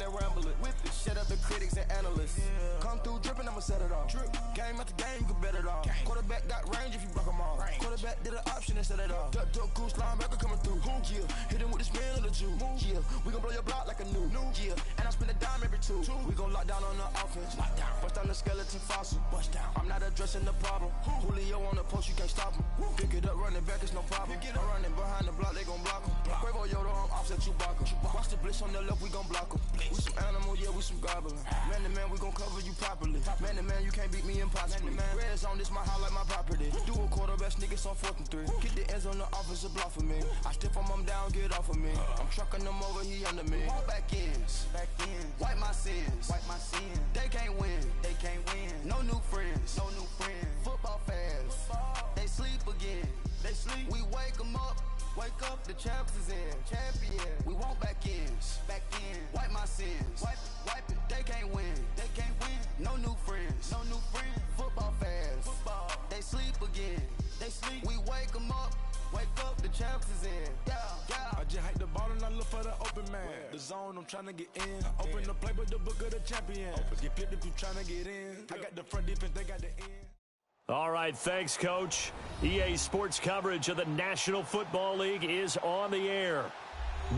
that rambling. With it, shut up the critics and analysts. Come through dripping, I'ma set it off. Game after game, you can bet it off. Quarterback got range if you block them off. Quarterback did an option and set it off. Duck, goose, linebacker coming through. Yeah, hit him with the spin of the juice. Yeah, we gon' blow your block like a new. Yeah, and I spend a dime every two. We gon' lock down on the offense. Bust down the skeleton fossil. Bust down. I'm not addressing the problem. Julio on the post, you can't stop him. Pick it up, running back, it's no problem. I'm running behind the block, they gon' block him. Quavo Yoda, I'm offset Chewbacca. Watch the blitz on the left, we gon' block him. We some animal, yeah, we some goblin. Man to man, we gon' cover you properly. Man to man, you can't beat me impossibly. Red zone, this my house like my property. Do a quarterback sneakers on 4th and 3. Kick the ends on the offensive block for me. I stiff him, I'm down, get off of me. I'm trucking them over, he under me. Back ends, wipe my sins. They can't win, No new friends, Football fans, they sleep again. We wake them up. Wake up, the champs is in. Champion. We want back ends. Wipe my sins. Wipe it. They can't win. No new friends. Football fans. They sleep again. We wake them up. Wake up, the champs is in. Yeah. I just hike the ball and I look for the open man. The zone, I'm trying to get in. Open the playbook, the book of the champion. Get flipped if you trying to get in. I got the front defense, they got the end. All right, thanks, Coach. EA Sports coverage of the National Football League is on the air.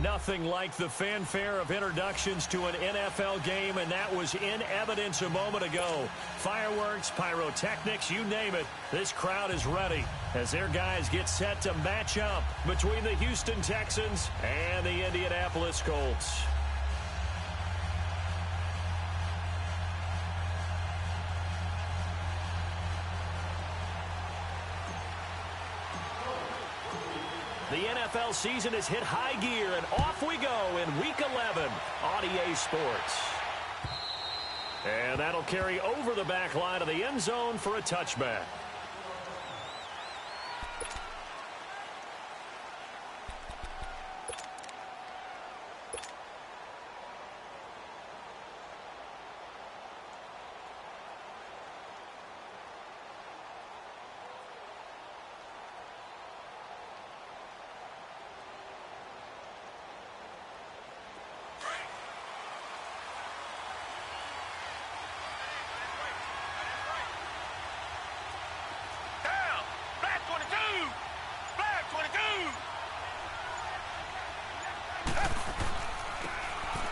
Nothing like the fanfare of introductions to an NFL game, and that was in evidence a moment ago. Fireworks, pyrotechnics, you name it. This crowd is ready as their guys get set to match up between the Houston Texans and the Indianapolis Colts. The NFL season has hit high gear, and off we go in Week 11 on EA Sports. And that'll carry over the back line of the end zone for a touchback.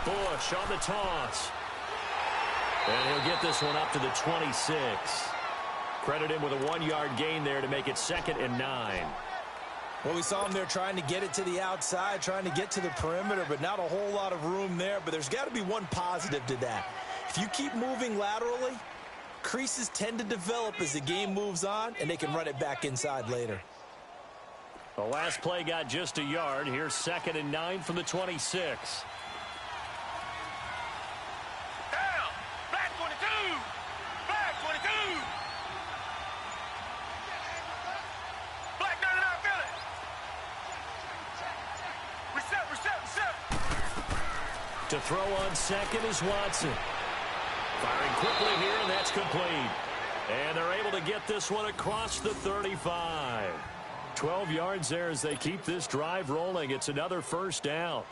Bush on the toss. And he'll get this one up to the 26. Credit him with a 1-yard gain there to make it 2nd and 9. Well, we saw him there trying to get it to the outside, trying to get to the perimeter, but not a whole lot of room there. But there's got to be one positive to that. If you keep moving laterally, creases tend to develop as the game moves on, and they can run it back inside later. The last play got just a yard. Here's 2nd and 9 from the 26. To throw on second is Watson. Firing quickly here, and that's complete. And they're able to get this one across the 35. 12 yards there as they keep this drive rolling. It's another first down.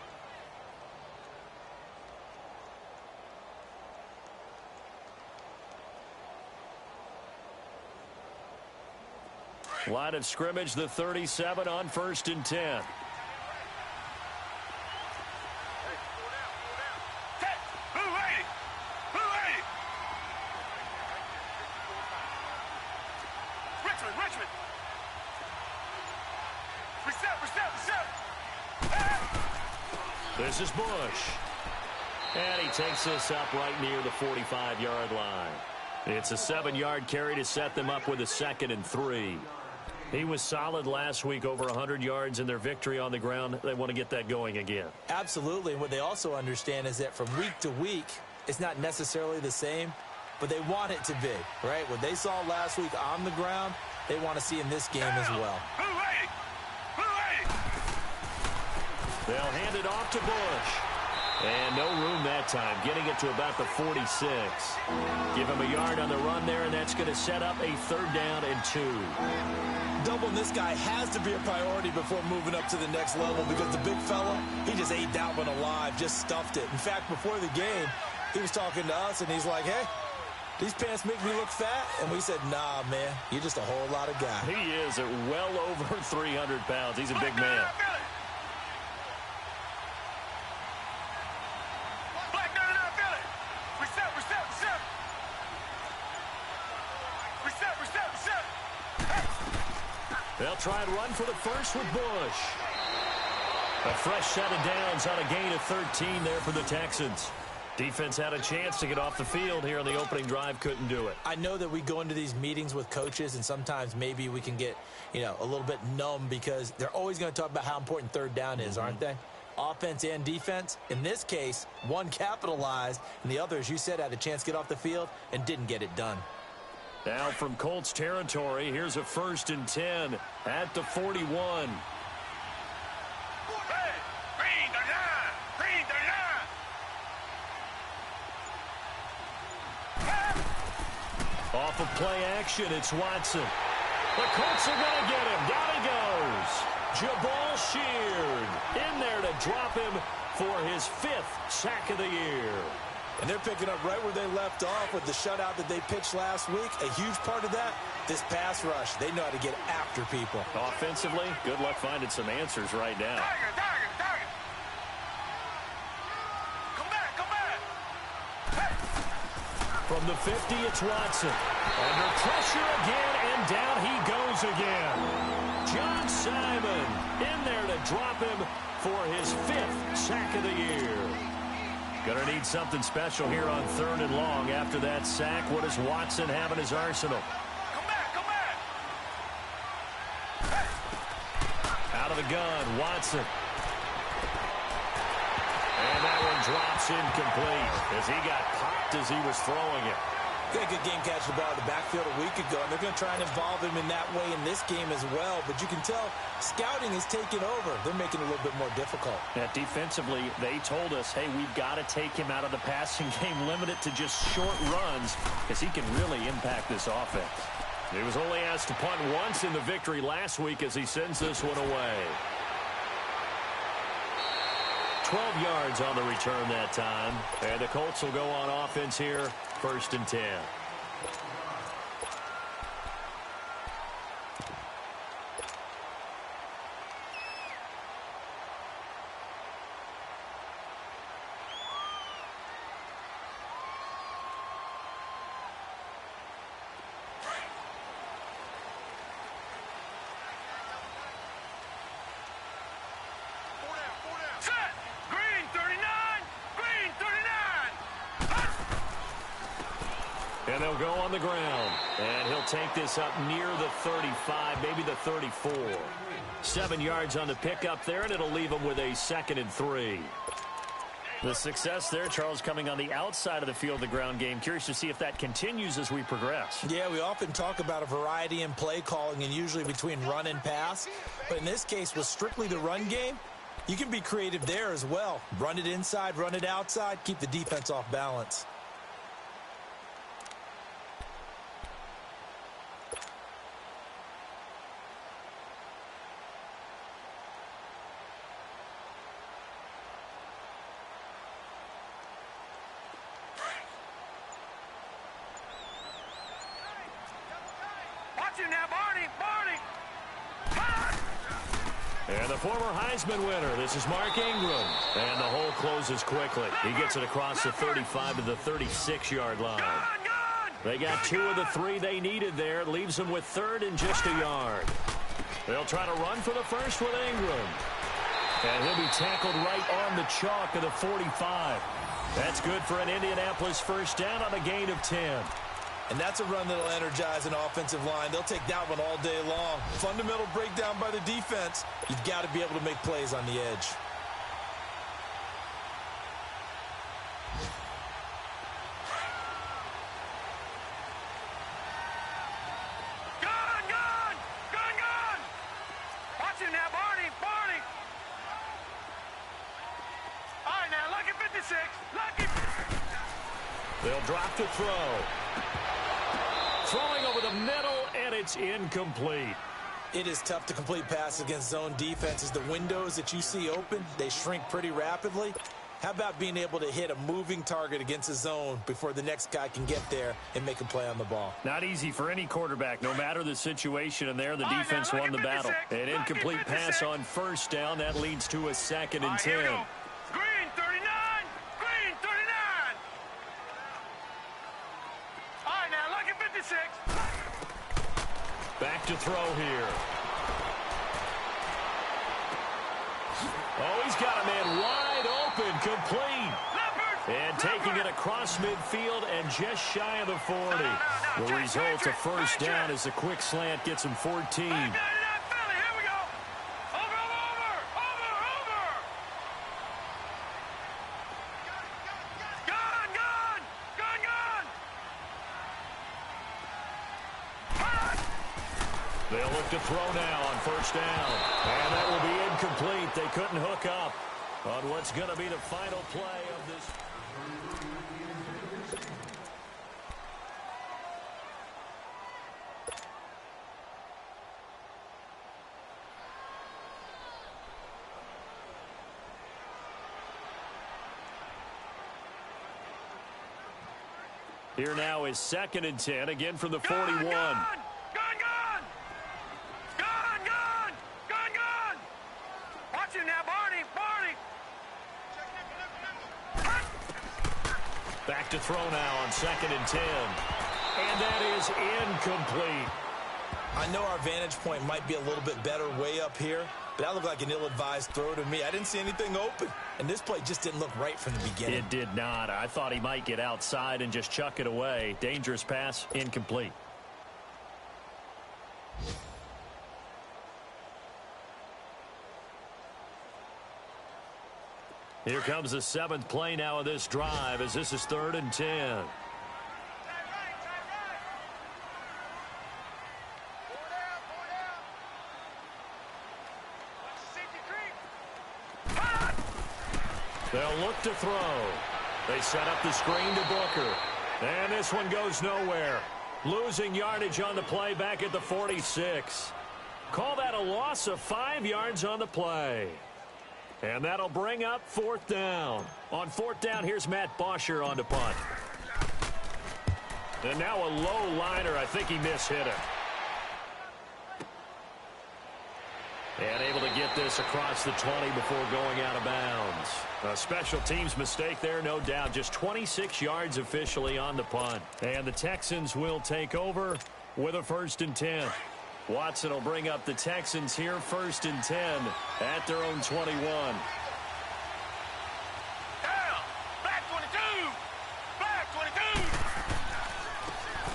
Line of scrimmage, the 37 on 1st and 10. This is Bush. And he takes this up right near the 45-yard line. It's a 7-yard carry to set them up with a 2nd and 3. He was solid last week, over 100 yards in their victory on the ground. They want to get that going again. Absolutely. And what they also understand is that from week to week, it's not necessarily the same, but they want it to be, right? What they saw last week on the ground, they want to see in this game as well. They'll hand it off to Bush. And no room that time, getting it to about the 46. Give him a yard on the run there, and that's going to set up a 3rd down and 2. Doubling this guy has to be a priority before moving up to the next level because the big fella, he just ate that one alive, just stuffed it. In fact, before the game, he was talking to us, and he's like, hey, these pants make me look fat? And we said, nah, man, you're just a whole lot of guy. He is at well over 300 pounds. He's a big man. They'll try and run for the first with Bush. A fresh set of downs on a gain of 13 there for the Texans. Defense had a chance to get off the field here on the opening drive, couldn't do it. I know that we go into these meetings with coaches, and sometimes maybe we can get, a little bit numb because they're always going to talk about how important 3rd down is, aren't they? Offense and defense. In this case, one capitalized, and the other, as you said, had a chance to get off the field and didn't get it done. Now from Colts territory, here's a 1st and 10 at the 41. Off of play action, it's Watson. The Colts are going to get him. Down he goes. Jabal Sheard in there to drop him for his 5th sack of the year. And they're picking up right where they left off with the shutout that they pitched last week. A huge part of that, this pass rush. They know how to get after people. Offensively, good luck finding some answers right now. Target. Come back. Hey. From the 50, it's Watson. Under pressure again, and down he goes again. John Simon in there to drop him for his 5th sack of the year. Gonna need something special here on 3rd and long after that sack. What does Watson have in his arsenal? Come back. Hey. Out of the gun, Watson. And that one drops incomplete as he got popped as he was throwing it. He had a good game catching the ball in the backfield a week ago, and they're going to try and involve him in that way in this game as well. But you can tell scouting is taking over. They're making it a little bit more difficult. Yeah, defensively, they told us, hey, we've got to take him out of the passing game, limit it to just short runs, because he can really impact this offense. He was only asked to punt once in the victory last week as he sends this one away. 12 yards on the return that time. And the Colts will go on offense here, 1st and 10. And they'll go on the ground. And he'll take this up near the 35, maybe the 34. 7 yards on the pickup there, and it'll leave him with a 2nd and 3. The success there, Charles, coming on the outside of the field, the ground game. Curious to see if that continues as we progress. Yeah, we often talk about a variety in play calling and usually between run and pass. But in this case, with strictly the run game, you can be creative there as well. Run it inside, run it outside, keep the defense off balance. And the former Heisman winner, this is Mark Ingram. And the hole closes quickly. He gets it across the 35 to the 36-yard line. They got 2 of the 3 they needed there. Leaves them with 3rd and just a yard. They'll try to run for the first with Ingram. And he'll be tackled right on the chalk of the 45. That's good for an Indianapolis first down on a gain of 10. And that's a run that'll energize an offensive line. They'll take that one all day long. Fundamental breakdown by the defense. You've got to be able to make plays on the edge. Gun! Watch it now, Barney! All right, now, look at the They'll drop to throw. Throwing over the middle, and it's incomplete. It is tough to complete passes against zone defenses. The windows that you see open, they shrink pretty rapidly. How about being able to hit a moving target against a zone before the next guy can get there and make a play on the ball? Not easy for any quarterback, no matter the situation, and there the defense won the battle. An incomplete pass on first down. That leads to a 2nd and 10. Green 39! Green 39! All right, now, lucky 56. Back to throw here. Oh, he's got a man wide open, complete. And taking it across midfield and just shy of the 40. The result, a first down as the quick slant gets him 14. They'll look to throw now on first down. And that will be incomplete. They couldn't hook up on what's going to be the final play of this. Here now is 2nd and 10, again from the 41. Back to throw now on 2nd and 10. And that is incomplete. I know our vantage point might be a little bit better way up here, but that looked like an ill-advised throw to me. I didn't see anything open, and this play just didn't look right from the beginning. It did not. I thought he might get outside and just chuck it away. Dangerous pass, incomplete. Here comes the 7th play now of this drive as this is 3rd and 10. They'll look to throw. They set up the screen to Booker. And this one goes nowhere. Losing yardage on the play back at the 46. Call that a loss of 5 yards on the play. And that'll bring up 4th down. On 4th down, here's Matt Bosher on to punt. And now a low liner. I think he mishit him. And able to get this across the 20 before going out of bounds. A special teams mistake there, no doubt. Just 26 yards officially on the punt. And the Texans will take over with a 1st and 10. Watson will bring up the Texans here, 1st and 10 at their own 21. Down. Back 22. Back 22.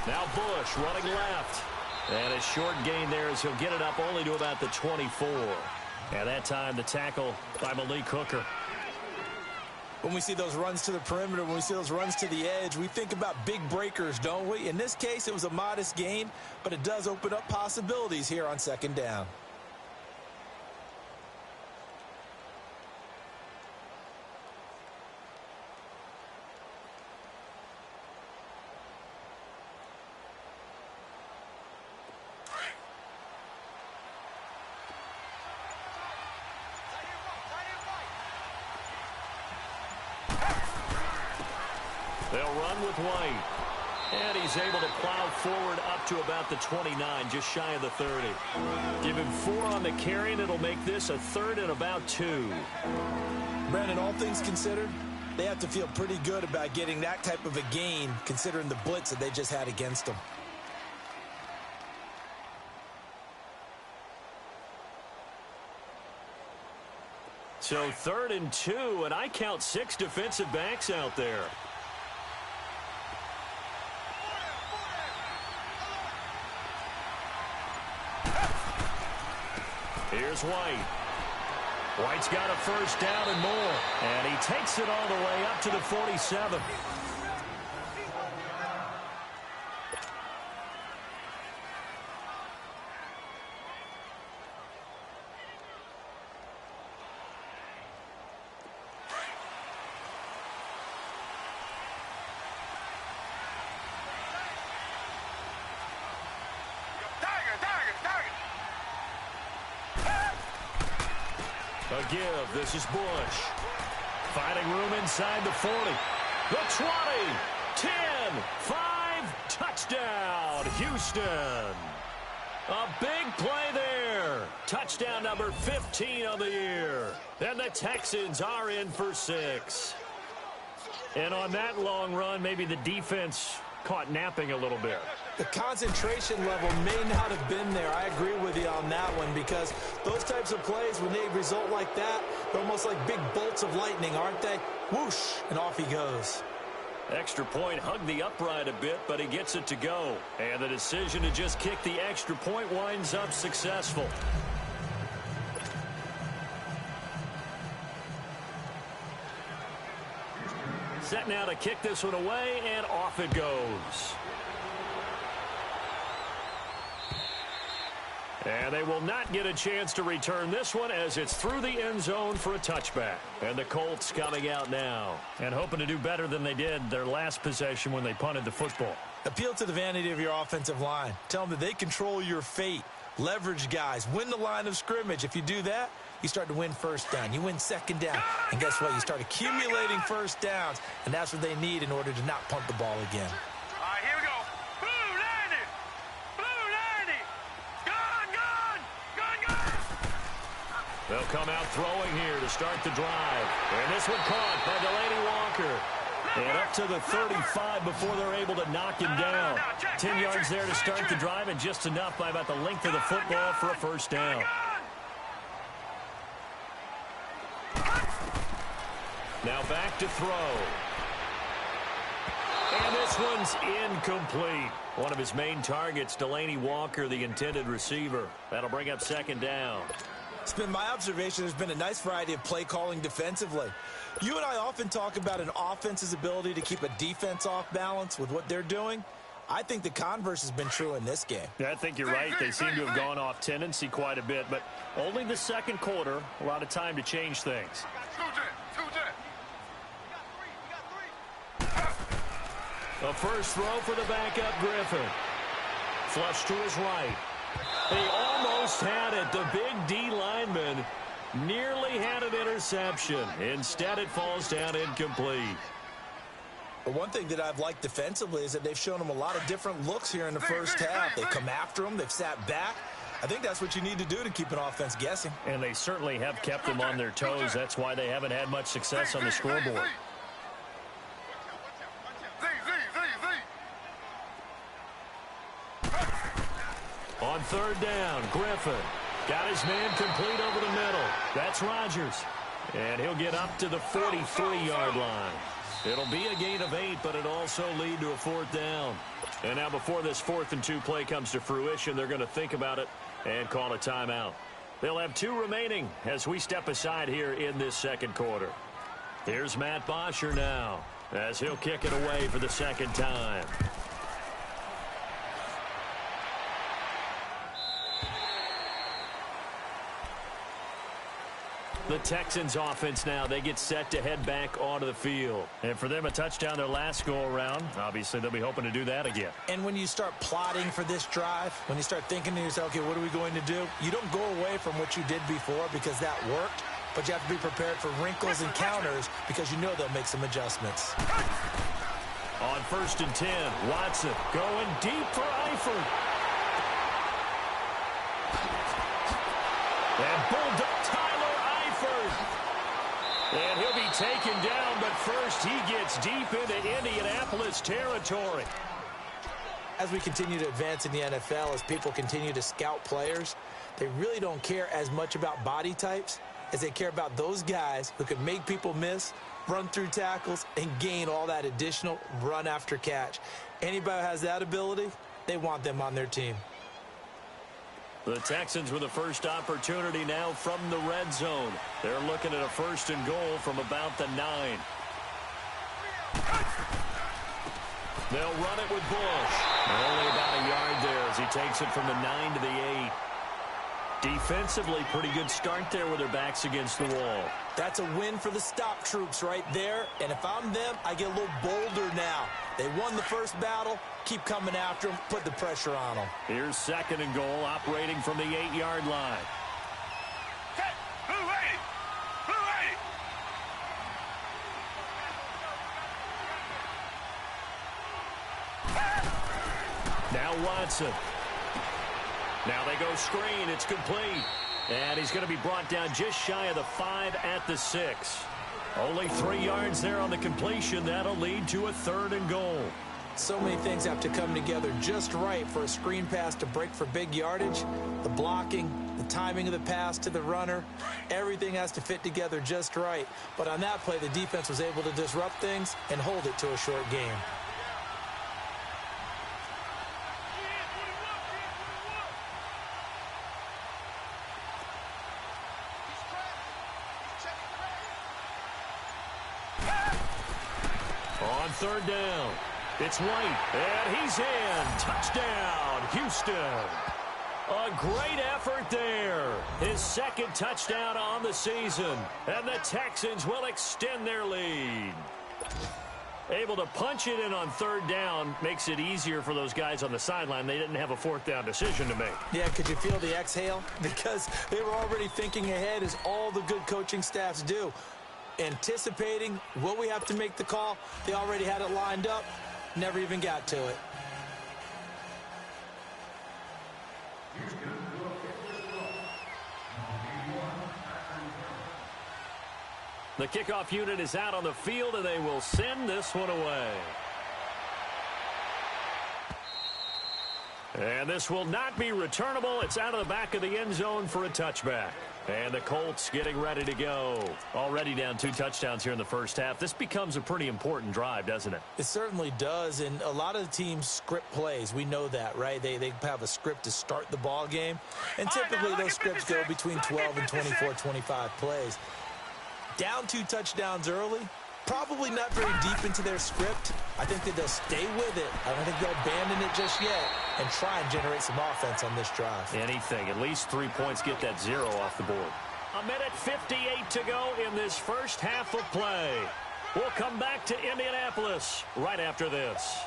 Now Bush running left. And a short gain there as he'll get it up only to about the 24. And that time the tackle by Malik Hooker. When we see those runs to the perimeter, when we see those runs to the edge, we think about big breakers, don't we? In this case, it was a modest gain, but it does open up possibilities here on 2nd down. They'll run with White. And he's able to plow forward up to about the 29, just shy of the 30. Give him 4 on the carry, and it'll make this a 3rd and about 2. Brandon, all things considered, they have to feel pretty good about getting that type of a gain, considering the blitz that they just had against them. So 3rd and 2, and I count 6 defensive backs out there. Here's White. White's got a 1st down and more. And he takes it all the way up to the 47. A give. This is Bush. Finding room inside the 40. The 20. 10. 5. Touchdown, Houston. A big play there. Touchdown number 15 of the year. And the Texans are in for 6. And on that long run, maybe the defense caught napping a little bit. The concentration level may not have been there. I agree with you on that one, because those types of plays, when they result like that, they're almost like big bolts of lightning, aren't they? Whoosh, and off he goes. Extra point hugged the upright a bit, but he gets it to go. And the decision to just kick the extra point winds up successful. Set now to kick this one away, and off it goes. And they will not get a chance to return this one, as it's through the end zone for a touchback. And the Colts coming out now and hoping to do better than they did their last possession when they punted the football. Appeal to the vanity of your offensive line. Tell them that they control your fate. Leverage guys. Win the line of scrimmage. If you do that, you start to win first down. You win second down. And guess what? You start accumulating first downs. And that's what they need in order to not punt the ball again. All right, here we go. Blue 90. Blue 90. Gone, gone. Gone, gone. They'll come out throwing here to start the drive. And this one caught by Delanie Walker. And up to the 35 before they're able to knock him down. 10 yards there to start the drive, and just enough by about the length of the football for a first down. Now back to throw. And this one's incomplete. One of his main targets, Delanie Walker, the intended receiver. That'll bring up second down. It's been my observation there's been a nice variety of play calling defensively. You and I often talk about an offense's ability to keep a defense off balance with what they're doing. I think the converse has been true in this game. Yeah, I think you're right. They seem to have gone off tendency quite a bit, but only the second quarter, a lot of time to change things. A first throw for the backup Griffin. Flush to his right. He almost had it. The big D lineman nearly had an interception. Instead, it falls down incomplete. But one thing that I've liked defensively is that they've shown them a lot of different looks here in the first half. They've come after them. They've sat back. I think that's what you need to do to keep an offense guessing. And they certainly have kept them on their toes. That's why they haven't had much success on the scoreboard. On third down, Griffin got his man complete over the middle. That's Rodgers. And he'll get up to the 43-yard line. It'll be a gain of 8, but it'll also lead to a fourth down. And now before this 4th and 2 play comes to fruition, they're going to think about it and call a timeout. They'll have 2 remaining as we step aside here in this second quarter. Here's Matt Bosher now as he'll kick it away for the second time. The Texans offense now, they get set to head back onto the field. And for them, a touchdown their last go-around. Obviously, they'll be hoping to do that again. And when you start plotting for this drive, when you start thinking to yourself, okay, what are we going to do? You don't go away from what you did before because that worked, but you have to be prepared for wrinkles and counters because you know they'll make some adjustments. On 1st and 10, Watson going deep for Eifert. And Bulldog Tyler Eifert. And he'll be taken down, but first he gets deep into Indianapolis territory. As we continue to advance in the NFL, as people continue to scout players, they really don't care as much about body types as they care about those guys who can make people miss, run through tackles, and gain all that additional run after catch. Anybody who has that ability, they want them on their team. The Texans with the first opportunity now from the red zone. They're looking at a 1st and goal from about the 9. They'll run it with Bush. Only about a yard there as he takes it from the 9 to the 8. Defensively, pretty good start there with their backs against the wall. That's a win for the stop troops right there. And if I'm them, I get a little bolder now. They won the first battle. Keep coming after them. Put the pressure on them. Here's 2nd and goal, operating from the 8-yard line. Blue 80. Now Watson. Now they go screen. It's complete. And he's going to be brought down just shy of the 5 at the 6. Only 3 yards there on the completion. That'll lead to a 3rd and goal. So many things have to come together just right for a screen pass to break for big yardage. The blocking, the timing of the pass to the runner, everything has to fit together just right. But on that play, the defense was able to disrupt things and hold it to a short game. On 3rd down, it's White, and he's in. Touchdown, Houston. A great effort there. His 2nd touchdown on the season, and the Texans will extend their lead. Able to punch it in on 3rd down makes it easier for those guys on the sideline. They didn't have a 4th down decision to make. Yeah, could you feel the exhale? Because they were already thinking ahead, as all the good coaching staffs do. Anticipating, will we have to make the call? They already had it lined up, never even got to it. The kickoff unit is out on the field, and they will send this one away. And this will not be returnable. It's out of the back of the end zone for a touchback. And the Colts getting ready to go. Already down 2 touchdowns here in the first half. This becomes a pretty important drive, doesn't it? It certainly does, and a lot of the teams script plays. We know that, right? They have a script to start the ball game, and typically those scripts go between 12 and 24, 25 plays. Down 2 touchdowns early, probably not very deep into their script. I think that they'll stay with it. I don't think they'll abandon it just yet and try and generate some offense on this drive. Anything. At least 3 points, get that 0 off the board. 1:58 to go in this first half of play. We'll come back to Indianapolis right after this.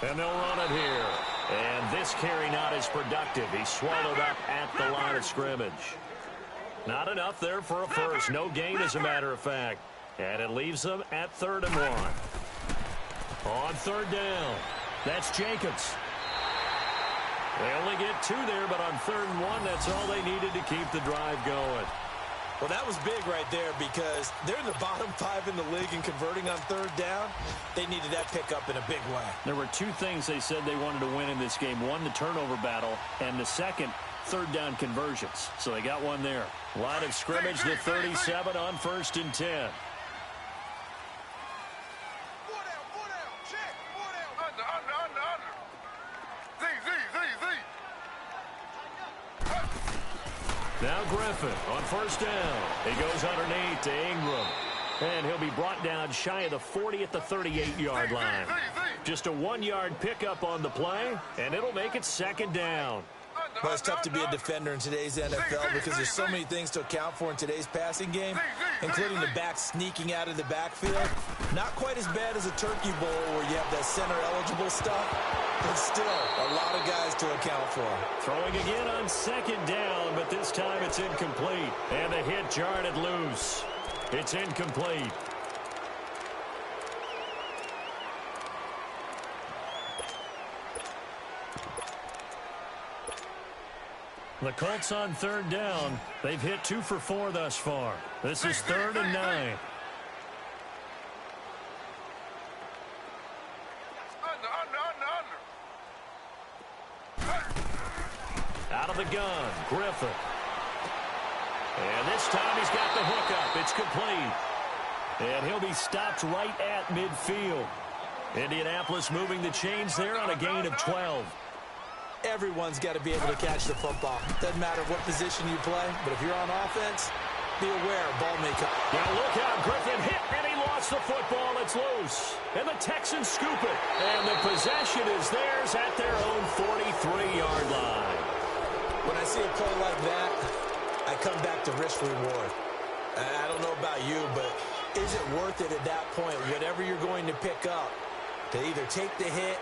And they'll run it here. And this carry not as productive. He's swallowed up at the line of scrimmage. Not enough there for a first. No gain, as a matter of fact. And it leaves them at 3rd and 1. On 3rd down, that's Jacobs. They only get 2 there, but on 3rd and 1, that's all they needed to keep the drive going. Well, that was big right there, because they're in the bottom 5 in the league in converting on 3rd down. They needed that pickup in a big way. There were 2 things they said they wanted to win in this game. One, the turnover battle, and the second, 3rd down conversions. So they got one there. Line of scrimmage, the 37 on 1st and 10. Now Griffin on 1st down. He goes underneath to Ingram. And he'll be brought down shy of the 40 at the 38-yard line. Just a 1-yard pickup on the play, and it'll make it 2nd down. Well, it's tough to be a defender in today's NFL because there's so many things to account for in today's passing game, including the back sneaking out of the backfield. Not quite as bad as a turkey bowl where you have that center-eligible stuff, but still a lot of guys to account for. Throwing again on 2nd down, but this time it's incomplete. And the hit jarred it loose. It's incomplete. The Colts on 3rd down. They've hit 2 for 4 thus far. This is 3rd and 9. Out of the gun, Griffin. And this time he's got the hookup. It's complete. And he'll be stopped right at midfield. Indianapolis moving the chains there on a gain of 12. Everyone's got to be able to catch the football. Doesn't matter what position you play, but if you're on offense, be aware, ball may come. Now look out, Griffin hit, and he lost the football. It's loose. And the Texans scoop it. And the possession is theirs at their own 43-yard line. When I see a play like that, I come back to risk-reward. I don't know about you, but is it worth it at that point, whatever you're going to pick up, to either take the hit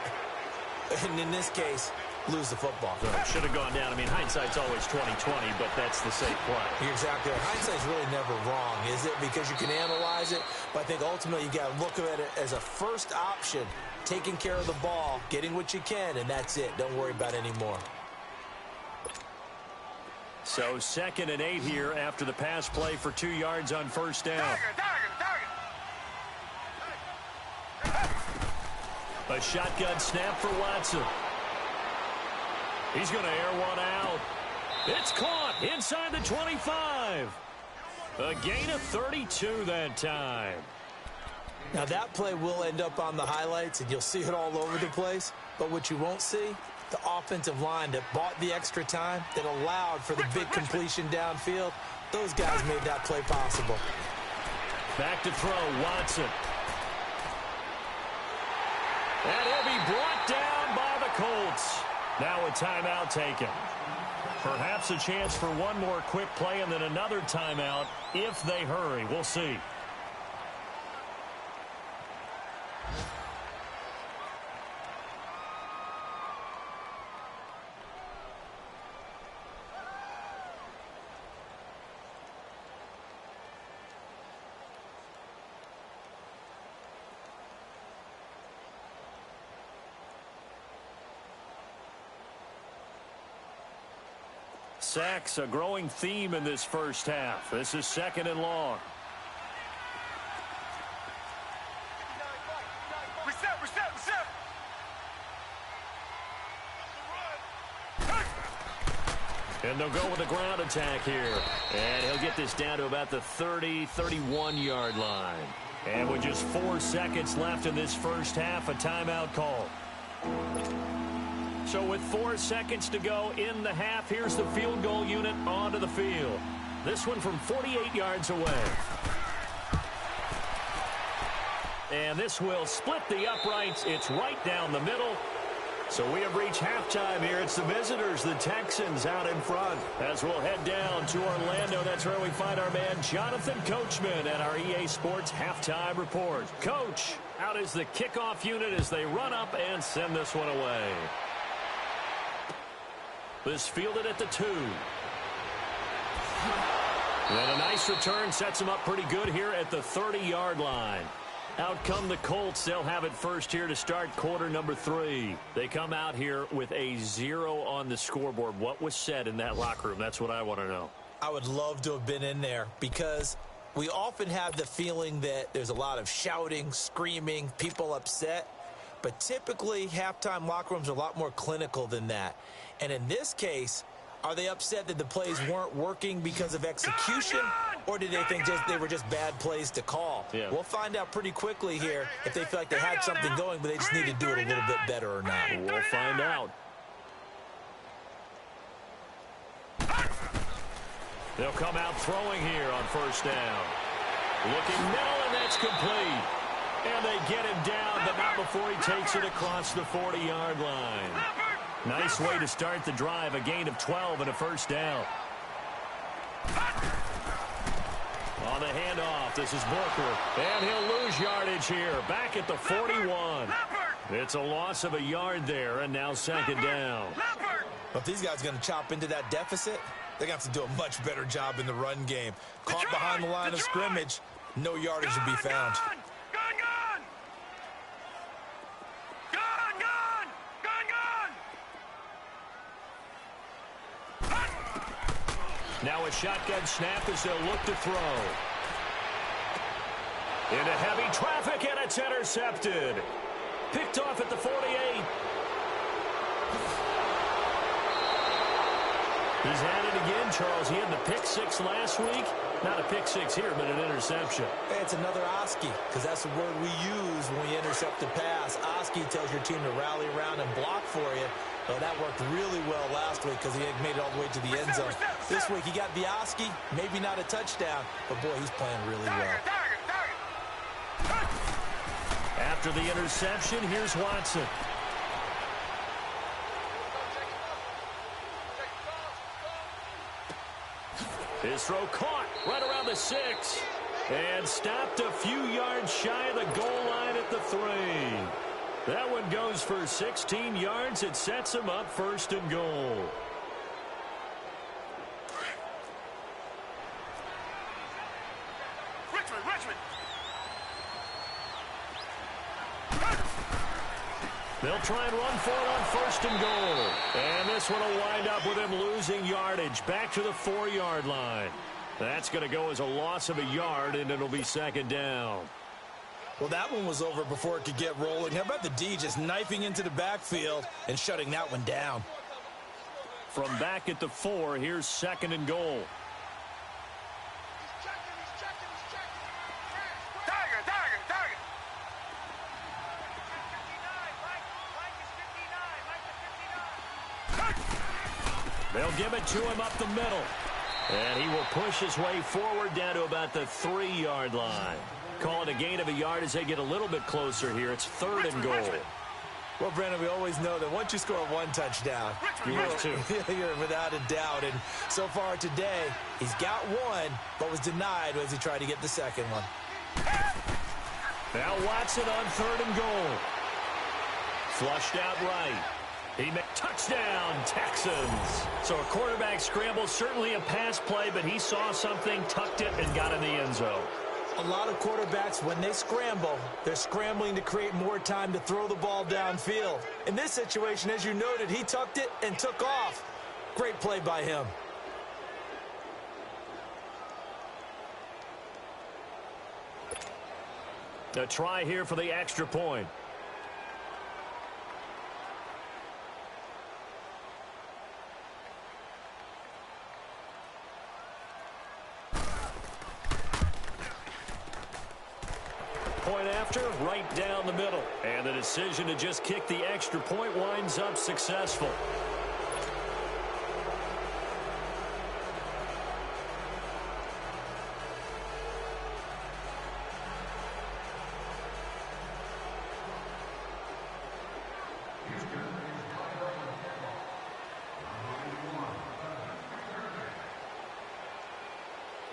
And in this case, lose the football. So it should have gone down. I mean, hindsight's always 20/20, but that's the safe play. You're exactly right. Hindsight's really never wrong, is it? Because you can analyze it, but I think ultimately you got to look at it as a first option, taking care of the ball, getting what you can, and that's it. Don't worry about it anymore. So 2nd and 8 here after the pass play for 2 yards on first down. A shotgun snap for Watson. He's going to air one out. It's caught inside the 25. A gain of 32 that time. Now that play will end up on the highlights, and you'll see it all over the place. But what you won't see, the offensive line that bought the extra time, that allowed for the big completion downfield, those guys made that play possible. Back to throw, Watson. And he'll be brought down by the Colts. Now a timeout taken. Perhaps a chance for one more quick play and then another timeout if they hurry. We'll see. Sacks, a growing theme in this first half. This is 2nd and long. Reset. And they'll go with a ground attack here. And he'll get this down to about the 30, 31-yard line. And with just 4 seconds left in this first half, a timeout call. So with 4 seconds to go in the half, here's the field goal unit onto the field. This one from 48 yards away. And this will split the uprights. It's right down the middle. So we have reached halftime here. It's the visitors, the Texans, out in front. As we'll head down to Orlando, that's where we find our man Jonathan Coachman at our EA Sports Halftime Report. Coach, out is the kickoff unit as they run up and send this one away. This fielded at the 2. And a nice return sets them up pretty good here at the 30-yard line. Out come the Colts. They'll have it first here to start quarter number 3. They come out here with a 0 on the scoreboard. What was said in that locker room? That's what I want to know. I would love to have been in there because we often have the feeling that there's a lot of shouting, screaming, people upset. But typically, halftime locker rooms are a lot more clinical than that. And in this case, are they upset that the plays weren't working because of execution, or did they think they were just bad plays to call? Yeah. We'll find out pretty quickly here if they feel like they had something going, but they just need to do it a little bit better or not. We'll find out. They'll come out throwing here on first down. Looking middle, and that's complete. And they get him down, but not before he takes it across the 40-yard line. Nice way to start the drive, a gain of 12 and a first down. On the handoff, this is Booker, and he'll lose yardage here, back at the 41. It's a loss of a yard there, and now 2nd down. But if these guys are going to chop into that deficit, they're going to have to do a much better job in the run game. Caught behind the line of scrimmage, no yardage to be found. Now a shotgun snap as they'll look to throw. Into heavy traffic, and it's intercepted. Picked off at the 48. He's had it again, Charles. He had the pick 6 last week. Not a pick 6 here, but an interception. Hey, it's another Oski, because that's the word we use when we intercept a pass. Oski tells your team to rally around and block for you. Well, that worked really well last week because he had made it all the way to the end zone. This week he got the Oski, maybe not a touchdown, but boy, he's playing really well. After the interception, here's Watson. His throw caught right around the 6 and stopped a few yards shy of the goal line at the 3. That one goes for 16 yards. It sets him up 1st and goal. Richmond. They'll try and run for it on 1st and goal. And this one will wind up with him losing yardage back to the 4-yard line. That's going to go as a loss of a yard, and it'll be 2nd down. Well, that one was over before it could get rolling. How about the D just knifing into the backfield and shutting that one down? From back at the 4, here's 2nd and goal. Tiger. They'll give it to him up the middle. And he will push his way forward down to about the 3-yard line. Call it a gain of a yard as they get a little bit closer here. It's 3rd and goal. Well, Brandon, we always know that once you score 1 touchdown, you're without a doubt. And so far today, he's got 1, but was denied as he tried to get the 2nd one. Now Watson on 3rd and goal. Flushed out right. He made touchdown, Texans. So a quarterback scramble, certainly a pass play, but he saw something, tucked it, and got in the end zone. A lot of quarterbacks, when they scramble, they're scrambling to create more time to throw the ball downfield. In this situation, as you noted, he tucked it and took off. Great play by him. A try here for the extra point. Point after, right down the middle. And the decision to just kick the extra point winds up successful.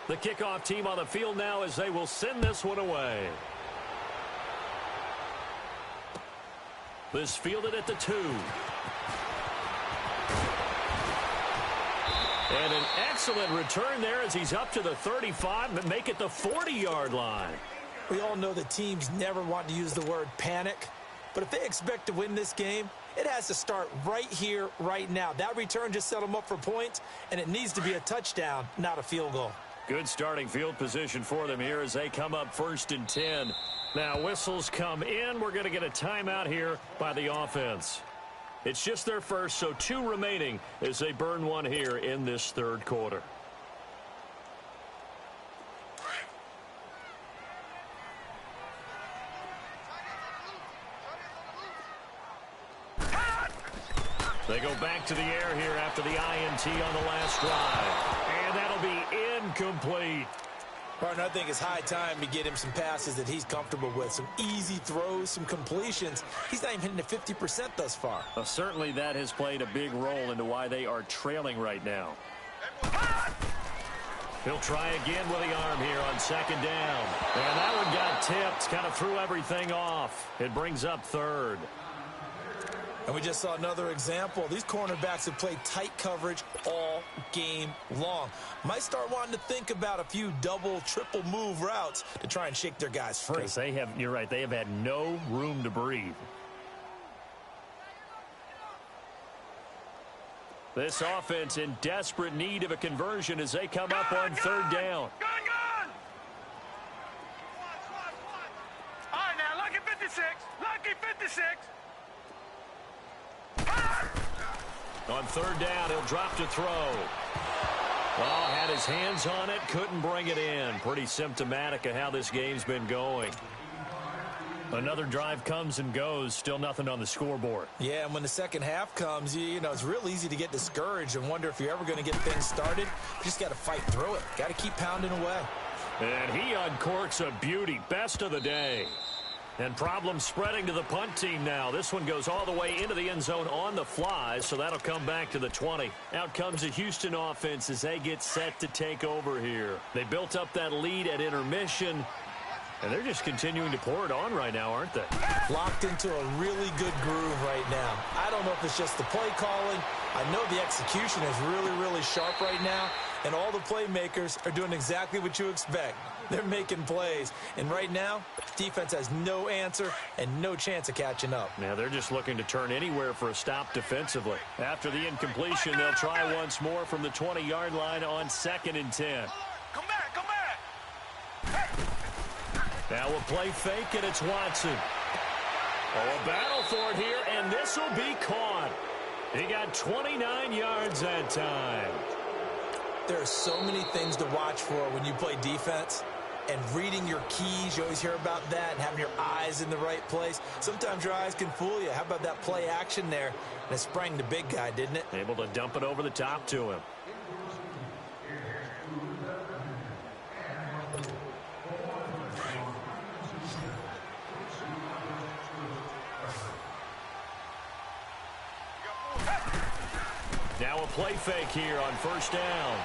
The kickoff team on the field now as they will send this one away. This fielded at the 2. And an excellent return there as he's up to the 35 and make it the 40-yard line. We all know that teams never want to use the word panic, but if they expect to win this game, it has to start right here, right now. That return just set them up for points, and it needs to be a touchdown, not a field goal. Good starting field position for them here as they come up 1st and 10. Now whistles come in. We're going to get a timeout here by the offense. It's just their first, so 2 remaining as they burn one here in this 3rd quarter. They go back to the air here after the INT on the last drive. And that'll be incomplete. Partner, I think it's high time to get him some passes that he's comfortable with. Some easy throws, some completions. He's not even hitting the 50% thus far. Well, certainly that has played a big role into why they are trailing right now. He'll try again with the arm here on 2nd down. And that one got tipped, kind of threw everything off. It brings up 3rd. And we just saw another example. These cornerbacks have played tight coverage all game long. Might start wanting to think about a few double, triple move routes to try and shake their guys free. They have, you're right, they have had no room to breathe. This offense in desperate need of a conversion as they come up on 3rd down. Gun! All right, now, lucky 56. Lucky 56. On 3rd down, he'll drop to throw. Well, had his hands on it, couldn't bring it in. Pretty symptomatic of how this game's been going. Another drive comes and goes, still nothing on the scoreboard. Yeah, and when the second half comes, you know, it's real easy to get discouraged and wonder if you're ever going to get things started. You just got to fight through it. Got to keep pounding away. And he uncorks a beauty. Best of the day. And problems spreading to the punt team now. This one goes all the way into the end zone on the fly, so that'll come back to the 20. Out comes the Houston offense as they get set to take over here. They built up that lead at intermission. And they're just continuing to pour it on right now, aren't they? Locked into a really good groove right now. I don't know if it's just the play calling. I know the execution is really, really sharp right now. And all the playmakers are doing exactly what you expect. They're making plays. And right now, defense has no answer and no chance of catching up. Now they're just looking to turn anywhere for a stop defensively. After the incompletion, they'll try once more from the 20-yard line on 2nd and 10. Come back, come back. Now we'll play fake, and it's Watson. Oh, a battle for it here, and this will be caught. He got 29 yards that time. There are so many things to watch for when you play defense. And reading your keys, you always hear about that, and having your eyes in the right place. Sometimes your eyes can fool you. How about that play action there? And it sprang the big guy, didn't it? Able to dump it over the top to him. Now a play fake here on 1st down.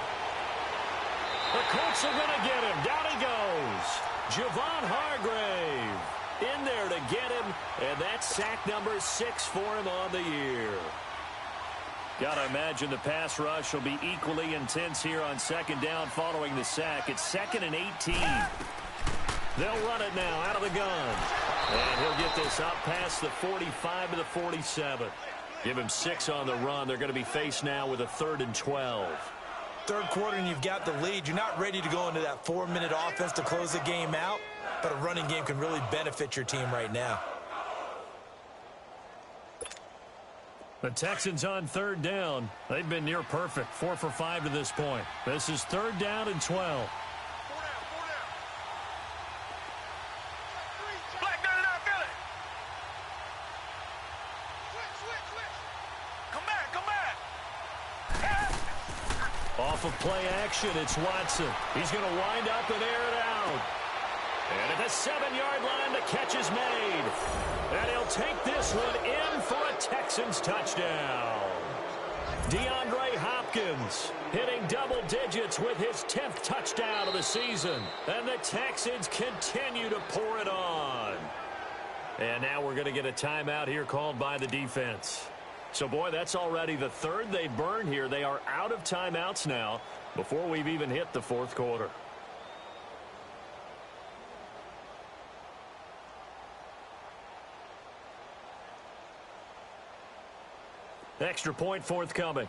The Colts are going to get him. Down he goes. Javon Hargrave in there to get him, and that's sack number 6 for him on the year. Got to imagine the pass rush will be equally intense here on 2nd down following the sack. It's 2nd and 18. They'll run it now out of the gun. And he'll get this up past the 45 to the 47. Give him 6 on the run. They're going to be faced now with a 3rd and 12. Third quarter and you've got the lead. You're not ready to go into that 4-minute offense to close the game out, but a running game can really benefit your team right now. The Texans on 3rd down. They've been near perfect, 4 for 5 to this point. This is 3rd down and 12. Black dirty down Philly. Switch. Come back, come back. Off of play action, it's Watson. He's going to wind up and air it out. And at the 7-yard line, the catch is made. And he'll take this one in for a Texans touchdown. DeAndre Hopkins hitting double digits with his 10th touchdown of the season. And the Texans continue to pour it on. And now we're going to get a timeout here called by the defense. So, boy, that's already the 3rd they burn here. They are out of timeouts now before we've even hit the 4th quarter. Extra point forthcoming.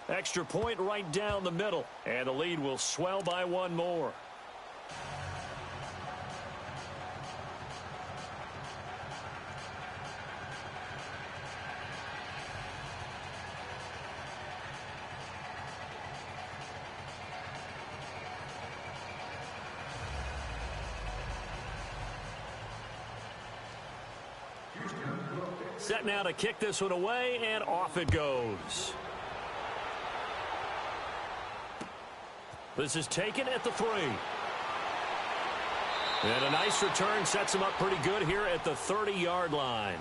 Extra point right down the middle. And the lead will swell by 1 more. Set now to kick this one away, and off it goes. This is taken at the 3. And a nice return sets him up pretty good here at the 30-yard line.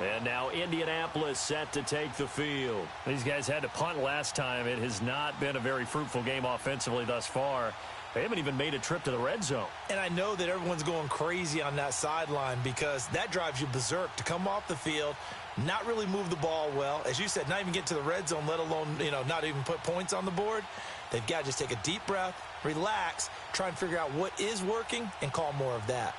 And now Indianapolis set to take the field. These guys had to punt last time. It has not been a very fruitful game offensively thus far. They haven't even made a trip to the red zone. And I know that everyone's going crazy on that sideline because that drives you berserk to come off the field, not really move the ball well. As you said, not even get to the red zone, let alone, not even put points on the board. They've got to just take a deep breath, relax, try and figure out what is working, and call more of that.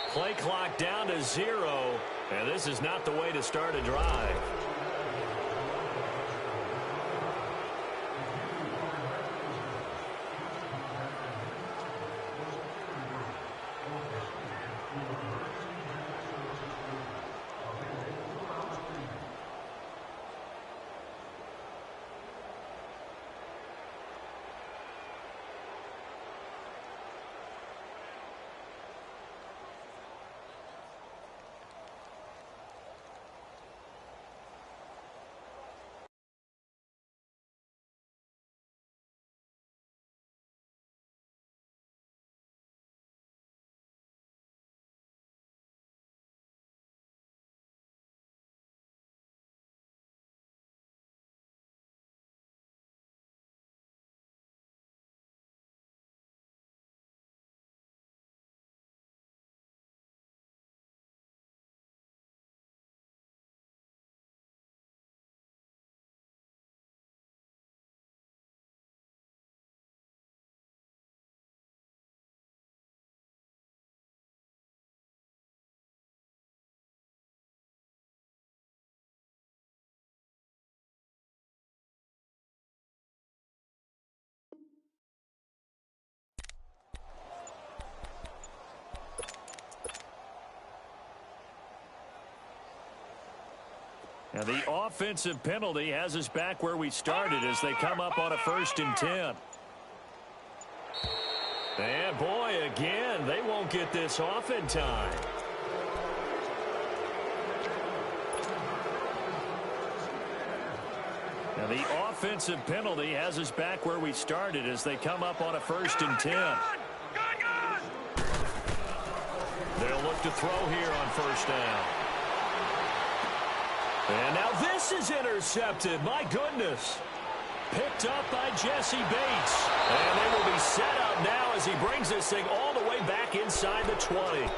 Play clock down to 0, and this is not the way to start a drive. Now the offensive penalty has us back where we started as they come up on a 1st and 10. And boy, again, they won't get this off in time. Now the offensive penalty has us back where we started as they come up on a 1st and 10. They'll look to throw here on 1st down. And now this is intercepted. My goodness. Picked up by Jesse Bates. And they will be set up now as he brings this thing all the way back inside the 20. All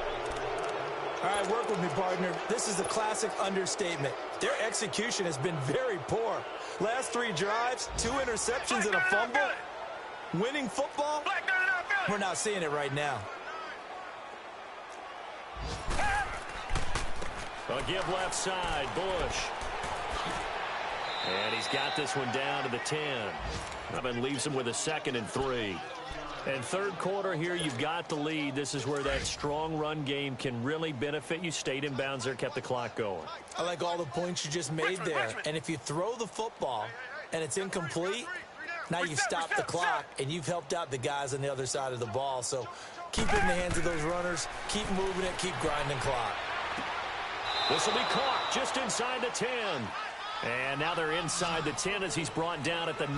right, work with me, partner. This is a classic understatement. Their execution has been very poor. Last 3 drives, 2 interceptions and a fumble. Winning football? We're not seeing it right now. A give left side, Bush. And he's got this one down to the 10. And leaves him with a 2nd and 3. And 3rd quarter here, you've got the lead. This is where that strong run game can really benefit you. Stayed in bounds there, kept the clock going. I like all the points you just made there. And if you throw the football and it's incomplete, now you've stopped the clock and you've helped out the guys on the other side of the ball. So keep it in the hands of those runners. Keep moving it. Keep grinding clock. This will be caught just inside the 10. And now they're inside the 10 as he's brought down at the 9.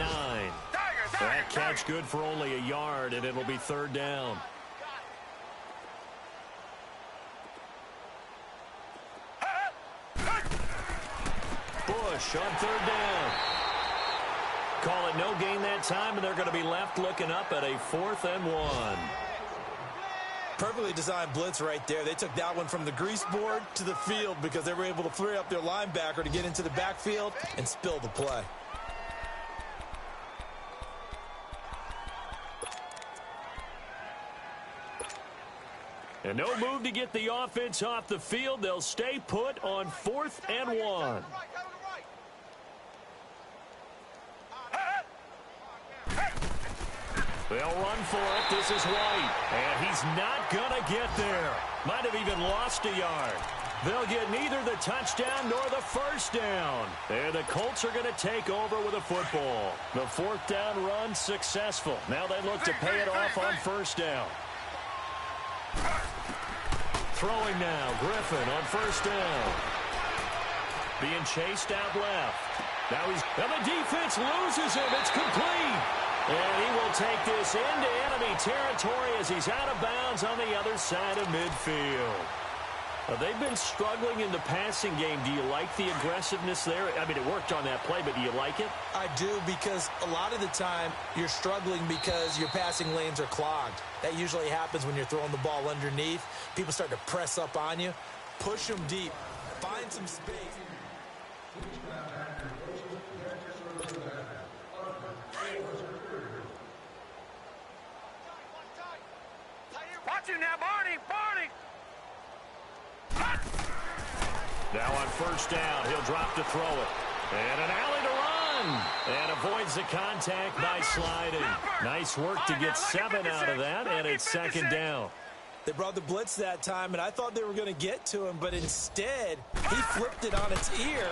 That catch good for only a yard, and it'll be 3rd down. Bush on 3rd down. Call it no gain that time, and they're going to be left looking up at a 4th and 1. Perfectly designed blitz right there. They took that one from the grease board to the field because they were able to free up their linebacker to get into the backfield and spill the play. And no move to get the offense off the field. They'll stay put on 4th and 1. They'll run for it. This is White. And he's not going to get there. Might have even lost a yard. They'll get neither the touchdown nor the 1st down. And the Colts are going to take over with a football. The 4th down run successful. Now they look to pay it off on 1st down. Throwing now, Griffin on 1st down. Being chased out left. Now the defense loses him. It's complete. And he will take this into enemy territory as he's out of bounds on the other side of midfield. They've been struggling in the passing game. Do you like the aggressiveness there? I mean, it worked on that play, but do you like it? I do, because a lot of the time you're struggling because your passing lanes are clogged. That usually happens when you're throwing the ball underneath. People start to press up on you. Push them deep. Find some space. Watch him now, Barney! Barney! Now on 1st down, he'll drop to throw it. And an alley to run. And avoids the contact by sliding. Nice work to get 7 out of that, and it's 2nd down. They brought the blitz that time, and I thought they were going to get to him, but instead, he flipped it on its ear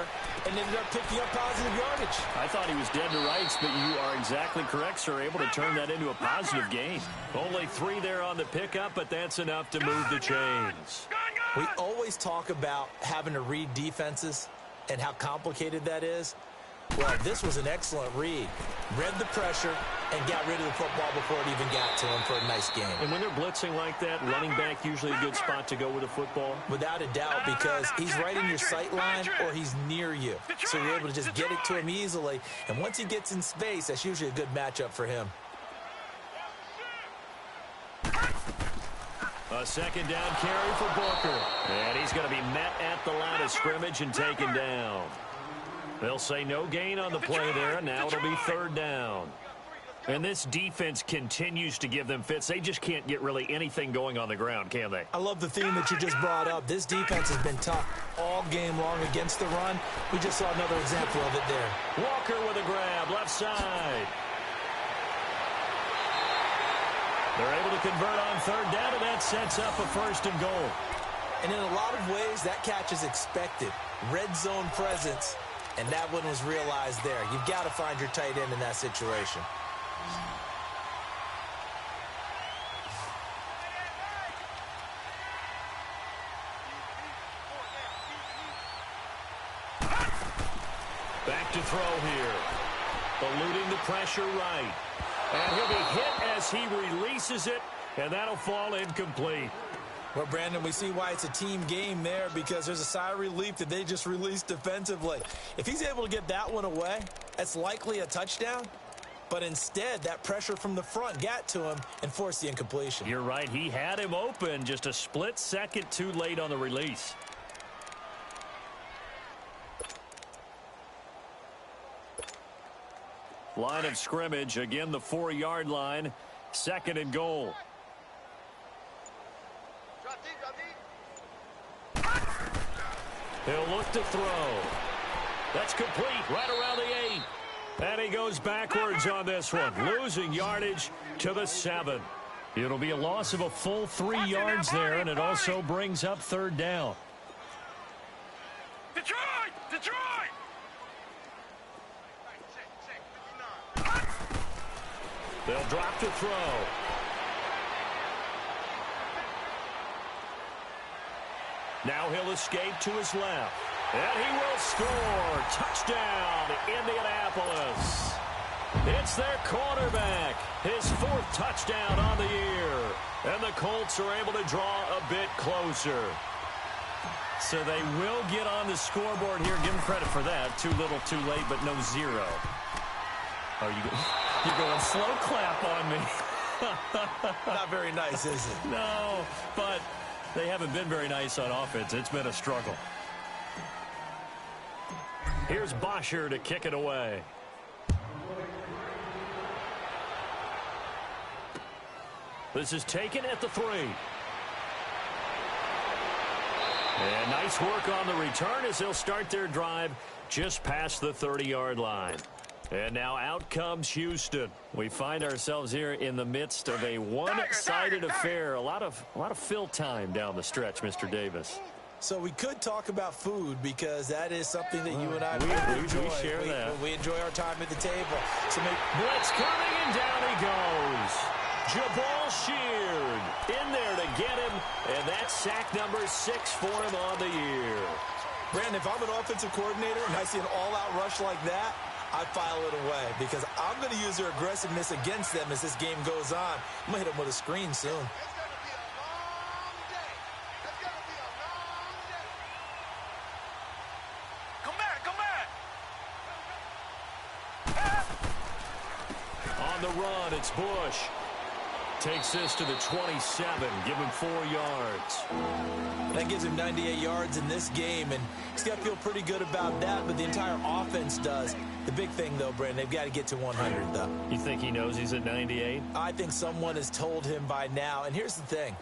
and ended up picking up positive yardage. I thought he was dead to rights, but you are exactly correct, sir. Able to turn that into a positive gain. Only 3 there on the pickup, but that's enough to move the chains. We always talk about having to read defenses and how complicated that is. Well, this was an excellent read. Read the pressure and got rid of the football before it even got to him for a nice game. And when they're blitzing like that, running back usually a good spot to go with the football? Without a doubt, because he's right in your sight line or he's near you. So you're able to just get it to him easily. And once he gets in space, that's usually a good matchup for him. A 2nd down carry for Booker. And he's going to be met at the line of scrimmage and taken down. They'll say no gain on the play there. Now it'll be 3rd down. And this defense continues to give them fits. They just can't get really anything going on the ground, can they? I love the theme that you just brought up. This defense has been tough all game long against the run. We just saw another example of it there. Walker with a grab, left side. They're able to convert on 3rd down, and that sets up a 1st and goal. And in a lot of of ways, that catch is expected. Red zone presence, and that one was realized there. You've got to find your tight end in that situation. Back to throw here. Eluding the pressure right. And he'll be hit as he releases it, and that'll fall incomplete. Well, Brandon, we see why it's a team game there, because there's a sigh of relief that they just released defensively. If he's able to get that one away, that's likely a touchdown. But instead, that pressure from the front got to him and forced the incompletion. You're right. He had him open, just a split second too late on the release. Line of scrimmage, again the 4-yard line, 2nd and goal. He'll look to throw. That's complete right around the 8. And he goes backwards on this one, losing yardage to the 7. It'll be a loss of a full 3 yards there, and it also brings up 3rd down. Detroit! Detroit! They'll drop to throw. Now he'll escape to his left. And he will score. Touchdown, Indianapolis. It's their quarterback. His 4th touchdown on the year. And the Colts are able to draw a bit closer. So they will get on the scoreboard here. Give them credit for that. Too little, too late, but no 0. Oh, you're going slow clap on me. Not very nice, is it? No, but they haven't been very nice on offense. It's been a struggle. Here's Bosher to kick it away. This is taken at the 3. And nice work on the return as they'll start their drive just past the 30-yard line. And now out comes Houston. We find ourselves here in the midst of a one-sided affair. A lot of fill time down the stretch, Mr. Davis. So we could talk about food, because that is something that you and I enjoy. We share that. We enjoy our time at the table. So blitz coming, and down he goes. Jabal Sheard in there to get him, and that's sack number 6 for him on the year. Brandon, if I'm an offensive coordinator and I see an all-out rush like that, I file it away, because I'm going to use their aggressiveness against them as this game goes on. I'm going to hit them with a screen soon. Come back, come back! On the run, it's Bush. Takes this to the 27. Give him 4 yards. That gives him 98 yards in this game, and he's got to feel pretty good about that, but the entire offense does. The big thing, though, Brandon, they've got to get to 100, though. You think he knows he's at 98? I think someone has told him by now, and here's the thing.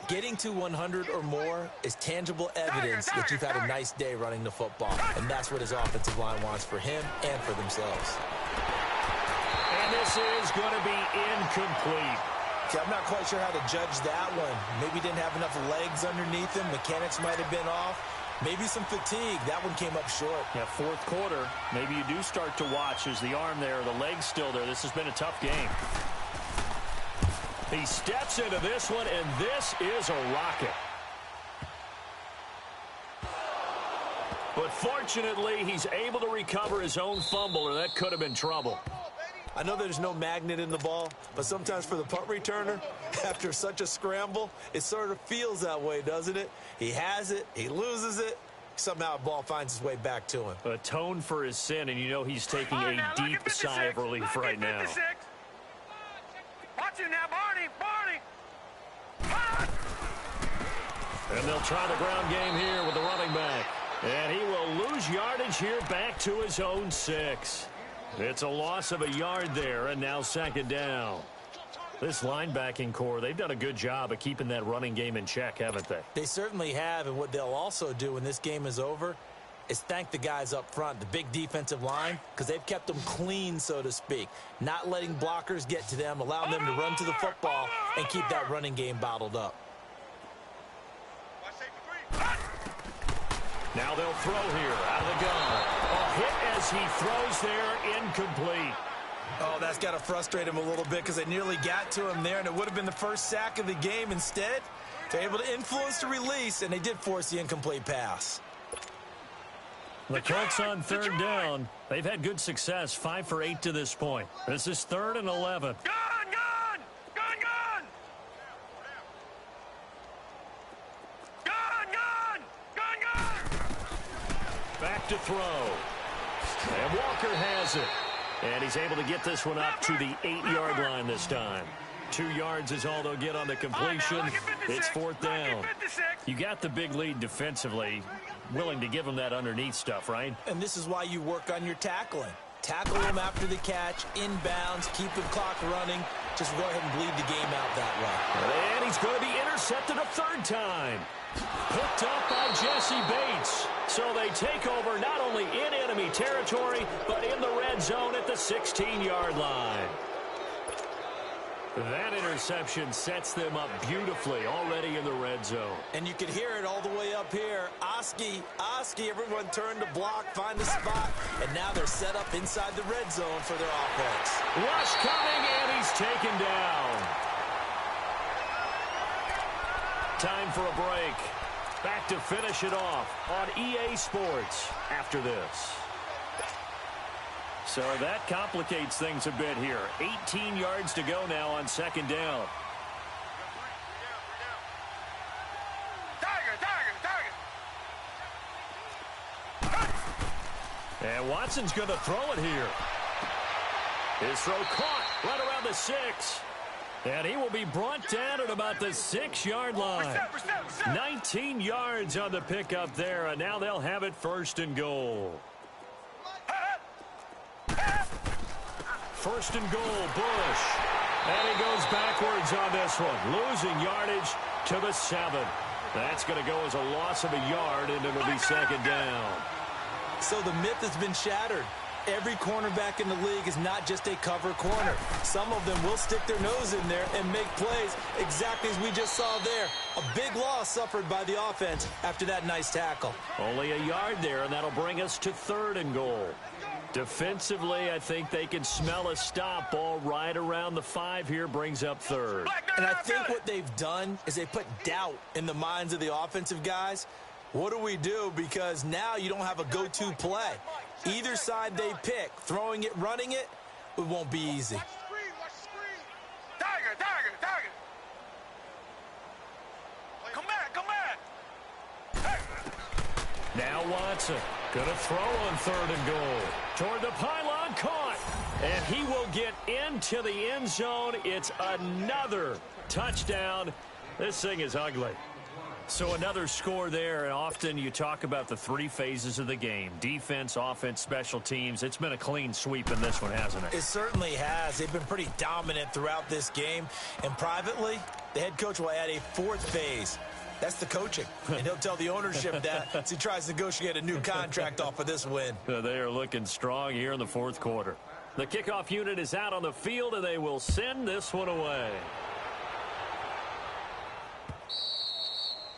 Getting to 100 or more is tangible evidence that you've had a nice day running the football, and that's what his offensive line wants for him and for themselves. And this is going to be incomplete. See, I'm not quite sure how to judge that one. Maybe he didn't have enough legs underneath him. Mechanics might have been off. Maybe some fatigue. That one came up short. Yeah, 4th quarter. Maybe you do start to watch as the arm there, the leg's still there. This has been a tough game. He steps into this one, and this is a rocket. But fortunately, he's able to recover his own fumble, or that could have been trouble. I know there's no magnet in the ball, but sometimes for the punt returner, after such a scramble, it sort of feels that way, doesn't it? He has it, he loses it, somehow the ball finds its way back to him. Atone for his sin, and you know he's taking a deep sigh of relief right now. Watch it now, Barney, Barney! And they'll try the ground game here with the running back. And he will lose yardage here back to his own 6. It's a loss of a yard there, and now 2nd down. This linebacking core, they've done a good job of keeping that running game in check, haven't they? They certainly have, and what they'll also do when this game is over is thank the guys up front, the big defensive line, because they've kept them clean, so to speak, not letting blockers get to them, allowing them to run to the football and keep that running game bottled up. Now they'll throw here out of the gun. A hit as he throws there, incomplete. Oh, that's got to frustrate him a little bit because they nearly got to him there, and it would have been the first sack of the game. Instead, they're able to influence the release, and they did force the incomplete pass. The Colts on third down. They've had good success, 5 for 8 to this point. This is 3rd and 11. Gun! Gun! Gun! Gun! Gun! Gun! Gun! Gun! Back to throw. And Walker has it. And he's able to get this one up to the 8-yard line this time. 2 yards is all they'll get on the completion. It's 4th down. You got the big lead defensively. Willing to give them that underneath stuff, right? And this is why you work on your tackling. Tackle them after the catch, inbounds, keep the clock running. Just go ahead and bleed the game out that way. And he's going to be intercepted a 3rd time. Picked up by Jesse Bates. So they take over not only in enemy territory, but in the red zone at the 16-yard line. That interception sets them up beautifully already in the red zone. And you can hear it all the way up here. Oski, everyone turned to block, find a spot, and now they're set up inside the red zone for their offense. Rush coming, and he's taken down. Time for a break. Back to finish it off on EA Sports after this. So that complicates things a bit here. 18 yards to go now on 2nd down. And Watson's going to throw it here. His throw caught right around the 6. And he will be brought down at about the 6-yard line. 19 yards on the pickup there, and now they'll have it 1st and goal. 1st and goal, Bush. And he goes backwards on this one, losing yardage to the 7. That's going to go as a loss of a yard, and it'll be 2nd down. So the myth has been shattered. Every cornerback in the league is not just a cover corner. Some of them will stick their nose in there and make plays exactly as we just saw there. A big loss suffered by the offense after that nice tackle. Only a yard there, and that'll bring us to 3rd and goal. Defensively, I think they can smell a stop ball right around the 5 here, brings up 3rd. And I think what they've done is they put doubt in the minds of the offensive guys. What do we do? Because now you don't have a go-to play. Either side they pick, throwing it, running it, it won't be easy. Tiger! Come back! Now Watson going to throw on 3rd and goal. Toward the pylon, caught. And he will get into the end zone. It's another touchdown. This thing is ugly. So another score there, and often you talk about the 3 phases of the game. Defense, offense, special teams. It's been a clean sweep in this one, hasn't it? It certainly has. They've been pretty dominant throughout this game. And privately, the head coach will add a 4th phase. That's the coaching. And he'll tell the ownership that as he tries to negotiate a new contract off of this win. They are looking strong here in the 4th quarter. The kickoff unit is out on the field, and they will send this one away.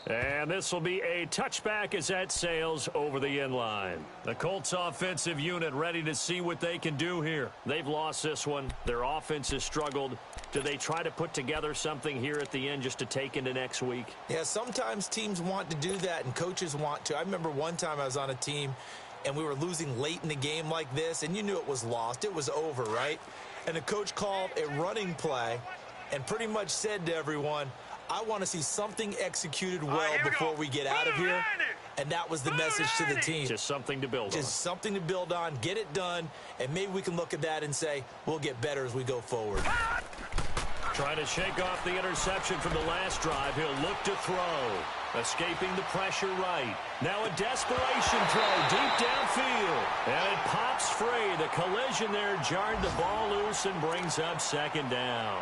And this will be a touchback as that sails over the end line. The Colts offensive unit ready to see what they can do here. They've lost this one. Their offense has struggled. Do they try to put together something here at the end just to take into next week? Yeah, sometimes teams want to do that and coaches want to. I remember one time I was on a team and we were losing late in the game like this, and you knew it was lost. It was over, right? And the coach called a running play and pretty much said to everyone, I want to see something executed well before we get out of here. And that was the message to the team. Just something to build on. Just something to build on, get it done, and maybe we can look at that and say, we'll get better as we go forward. Trying to shake off the interception from the last drive. He'll look to throw. Escaping the pressure right. Now a desperation throw deep downfield. And it pops free. The collision there jarred the ball loose and brings up 2nd down.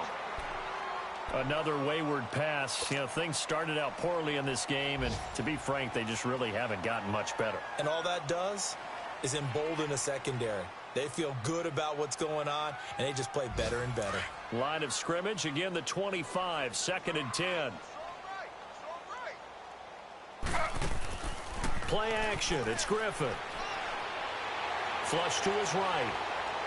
Another wayward pass. You know, things started out poorly in this game, and to be frank, they just really haven't gotten much better. And all that does is embolden a secondary. They feel good about what's going on, and they just play better and better. Line of scrimmage, again the 25, 2nd and 10. play action. It's Griffin. Flush to his right.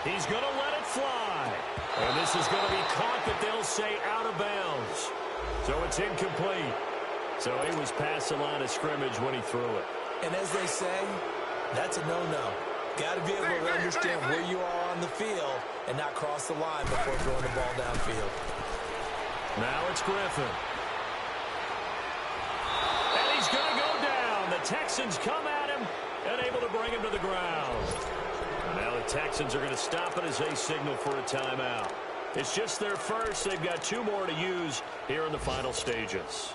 He's going to let it fly. And this is going to be caught, but they'll say out of bounds. So it's incomplete. So he was past the line of scrimmage when he threw it. And as they say, that's a no-no. Got to be able to understand where you are on the field and not cross the line before throwing the ball downfield. Now it's Griffin. And he's going to go down. The Texans come at him and able to bring him to the ground. And now the Texans are going to stop it as they signal for a timeout. It's just their first. They've got 2 more to use here in the final stages.